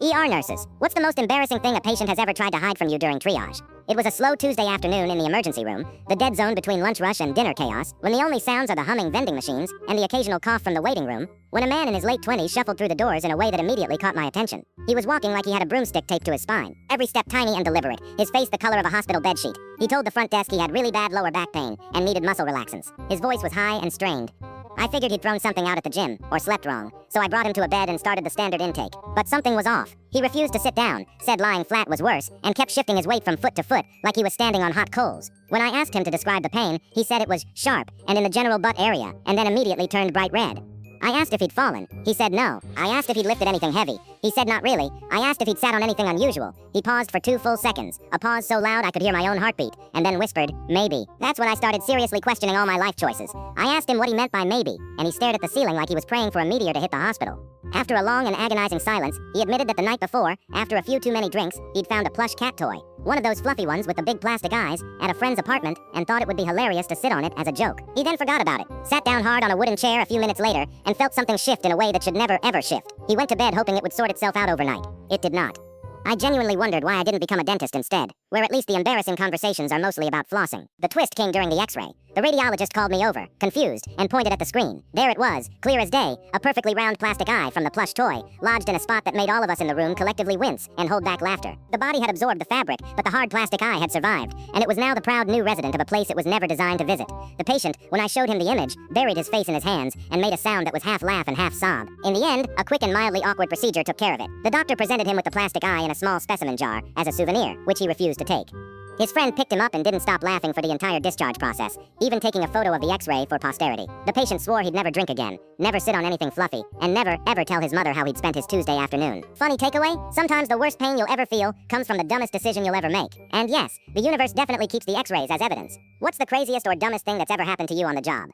ER nurses, what's the most embarrassing thing a patient has ever tried to hide from you during triage? It was a slow Tuesday afternoon in the emergency room, the dead zone between lunch rush and dinner chaos, when the only sounds are the humming vending machines and the occasional cough from the waiting room, when a man in his late 20s shuffled through the doors in a way that immediately caught my attention. He was walking like he had a broomstick taped to his spine, every step tiny and deliberate, his face the color of a hospital bedsheet. He told the front desk he had really bad lower back pain and needed muscle relaxants. His voice was high and strained. I figured he'd thrown something out at the gym, or slept wrong, so I brought him to a bed and started the standard intake. But something was off. He refused to sit down, said lying flat was worse, and kept shifting his weight from foot to foot, like he was standing on hot coals. When I asked him to describe the pain, he said it was sharp, and in the general butt area, and then immediately turned bright red. I asked if he'd fallen. He said no. I asked if he'd lifted anything heavy. He said not really. I asked if he'd sat on anything unusual. He paused for 2 full seconds, a pause so loud I could hear my own heartbeat, and then whispered, maybe. That's when I started seriously questioning all my life choices. I asked him what he meant by maybe, and he stared at the ceiling like he was praying for a meteor to hit the hospital. After a long and agonizing silence, he admitted that the night before, after a few too many drinks, he'd found a plush cat toy. One of those fluffy ones with the big plastic eyes, at a friend's apartment, and thought it would be hilarious to sit on it as a joke. He then forgot about it, sat down hard on a wooden chair a few minutes later, and felt something shift in a way that should never ever shift. He went to bed hoping it would sort itself out overnight. It did not. I genuinely wondered why I didn't become a dentist instead, where at least the embarrassing conversations are mostly about flossing. The twist came during the x-ray. The radiologist called me over, confused, and pointed at the screen. There it was, clear as day, a perfectly round plastic eye from the plush toy, lodged in a spot that made all of us in the room collectively wince and hold back laughter. The body had absorbed the fabric, but the hard plastic eye had survived, and it was now the proud new resident of a place it was never designed to visit. The patient, when I showed him the image, buried his face in his hands and made a sound that was half laugh and half sob. In the end, a quick and mildly awkward procedure took care of it. The doctor presented him with the plastic eye in a small specimen jar as a souvenir, which he refused to take. His friend picked him up and didn't stop laughing for the entire discharge process, even taking a photo of the x-ray for posterity. The patient swore he'd never drink again, never sit on anything fluffy, and never, ever tell his mother how he'd spent his Tuesday afternoon. Funny takeaway? Sometimes the worst pain you'll ever feel comes from the dumbest decision you'll ever make. And yes, the universe definitely keeps the x-rays as evidence. What's the craziest or dumbest thing that's ever happened to you on the job?